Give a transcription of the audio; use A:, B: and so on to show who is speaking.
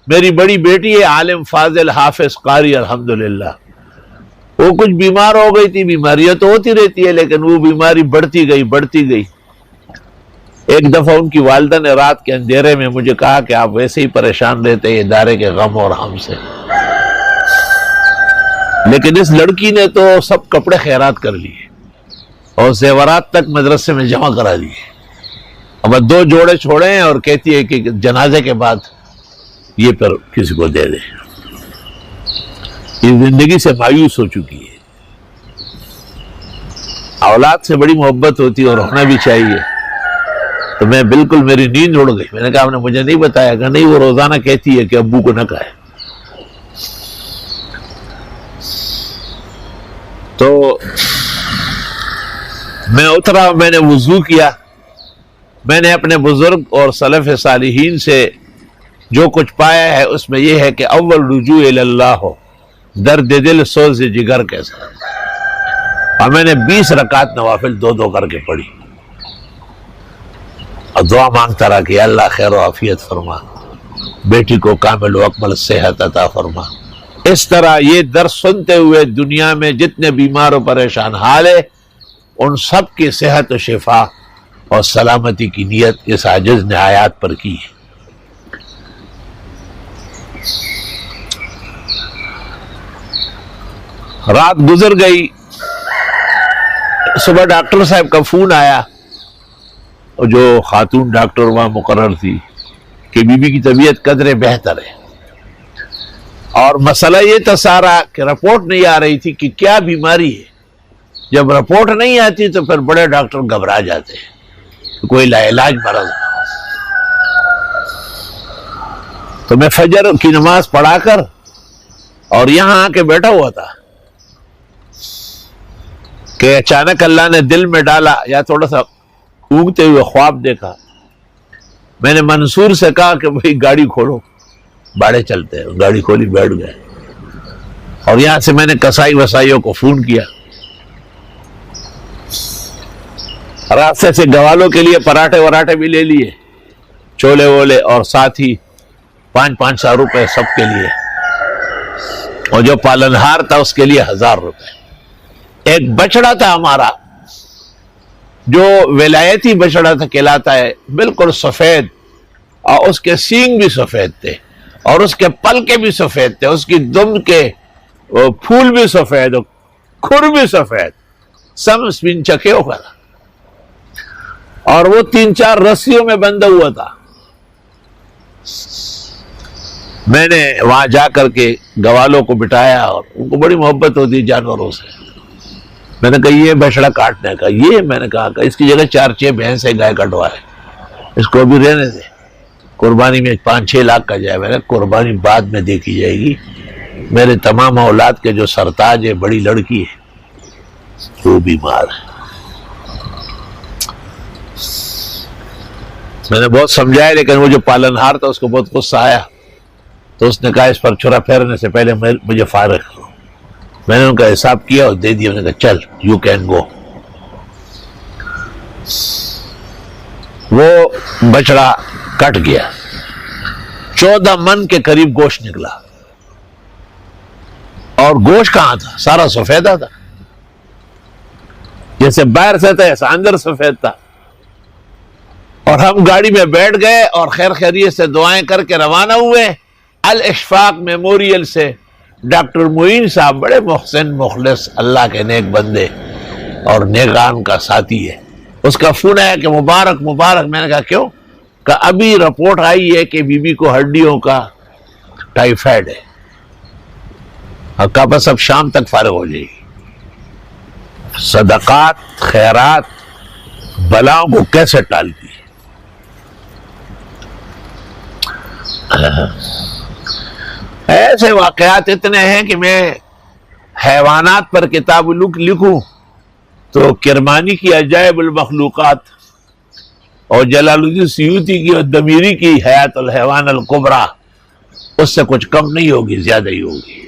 A: میری بڑی بیٹی ہے عالم فاضل حافظ قاری الحمدللہ، وہ کچھ بیمار ہو گئی تھی، بیماریاں تو ہوتی رہتی ہے لیکن وہ بیماری بڑھتی گئی۔ ایک دفعہ ان کی والدہ نے رات کے اندھیرے میں مجھے کہا کہ آپ ویسے ہی پریشان رہتے ہیں ادارے کے غم اور ہم سے، لیکن اس لڑکی نے تو سب کپڑے خیرات کر لیے اور زیورات تک مدرسے میں جمع کرا دیے، اب 2 جوڑے چھوڑے ہیں اور کہتی ہے کہ جنازے کے بعد یہ پر کسی کو دے دیں۔ یہ زندگی سے مایوس ہو چکی ہے۔ اولاد سے بڑی محبت ہوتی ہے اور ہونا بھی چاہیے، تو میں بالکل میری نیند اڑ گئی۔ میں نے کہا آپ نے مجھے نہیں بتایا؟ کہ نہیں، وہ روزانہ کہتی ہے کہ ابو کو نہ کہے۔ تو میں اترا، میں نے وضو کیا، میں نے اپنے بزرگ اور سلف صالحین سے جو کچھ پایا ہے اس میں یہ ہے کہ اول رجوع اللہ ہو، درد دل سوز جگر کے ساتھ، اور میں نے 20 رکعت نوافل 2 کر کے پڑھی اور دعا مانگتا رہا کہ اللہ خیر و عافیت فرما، بیٹی کو کامل و اکمل صحت عطا فرما۔ اس طرح یہ درس سنتے ہوئے دنیا میں جتنے بیمار و پریشان حال ہے ان سب کی صحت و شفا اور سلامتی کی نیت اس عاجز نے آیات پر کی ہے۔ رات گزر گئی، صبح ڈاکٹر صاحب کا فون آیا، جو خاتون ڈاکٹر وہاں مقرر تھی، کہ بی بی کی طبیعت قدرے بہتر ہے، اور مسئلہ یہ تھا سارا کہ رپورٹ نہیں آ رہی تھی کہ کیا بیماری ہے۔ جب رپورٹ نہیں آتی تو پھر بڑے ڈاکٹر گھبرا جاتے ہیں کہ کوئی لا علاج مرض نہ ہو۔ تو میں فجر کی نماز پڑھا کر اور یہاں آ کے بیٹھا ہوا تھا کہ اچانک اللہ نے دل میں ڈالا یا تھوڑا سا اونگتے ہوئے خواب دیکھا۔ میں نے منصور سے کہا کہ بھئی گاڑی کھولو، باڑے چلتے ہیں۔ گاڑی کھولی، بیٹھ گئے، اور یہاں سے میں نے کسائی وسائیوں کو فون کیا، راستے سے گوالوں کے لیے پراٹھے وراٹھے بھی لے لیے، چھولے وولے، اور ساتھ ہی 500 روپے سب کے لیے، اور جو پالنہار تھا اس کے لیے 1000 روپے۔ ایک بچڑا تھا ہمارا جو ولایتی بچڑا تھا کہلاتا ہے، بالکل سفید، اور اس کے سینگ بھی سفید تھے اور اس کے پل کے بھی سفید تھے، اس کی دم کے پھول بھی سفید اور کھر بھی سفید، سب سپین چکے ہوا تھا، اور وہ 3-4 رسیوں میں بندھا ہوا تھا۔ میں نے وہاں جا کر کے گوالوں کو بٹھایا، اور ان کو بڑی محبت ہوتی جانوروں سے۔ میں نے کہا یہ بچڑا کاٹنے کا، یہ میں نے کہا کہ اس کی جگہ 4-6 بھینس گائے کٹوائے، اس کو بھی رہنے دے، قربانی میں 5-6 لاکھ کا جائے۔ میں نے قربانی بعد میں دیکھی جائے گی، میرے تمام اولاد کے جو سرتاج ہے، بڑی لڑکی ہے، وہ بیمار ہے۔ میں نے بہت سمجھایا، لیکن وہ جو پالنہار تھا اس کو بہت غصہ آیا، تو اس نے کہا اس پر چھرا پھیرنے سے پہلے مجھے فارغ کرو۔ میں نے ان کا حساب کیا اور دے دیا۔ میں نے کہا چل یو کین گو۔ وہ بچڑا کٹ گیا، 14 من کے قریب گوشت نکلا، اور گوشت کہاں تھا؟ سارا سفیدہ تھا، جیسے باہر سے تھا ایسا اندر سفید تھا۔ اور ہم گاڑی میں بیٹھ گئے اور خیر خیریت سے دعائیں کر کے روانہ ہوئے۔ الاشفاق میموریل سے ڈاکٹر معین صاحب بڑے محسن مخلص اللہ کے نیک بندے اور نیکان کا ساتھی ہے، اس کا فون آیا کہ مبارک مبارک۔ میں نے کہا کیوں؟ کہ ابھی رپورٹ آئی ہے کہ بی بی کو ہڈیوں کا ٹائیفائڈ ہے، اور کہا بس اب شام تک فارغ ہو جائے گی۔ صدقات خیرات بلاؤں کو کیسے ٹالتی ہے۔ ایسے واقعات اتنے ہیں کہ میں حیوانات پر کتاب لکھوں تو کرمانی کی عجائب المخلوقات اور جلال الدین سیوطی کی اور دمیری کی حیات الحیوان الکبریٰ اس سے کچھ کم نہیں ہوگی، زیادہ ہی ہوگی۔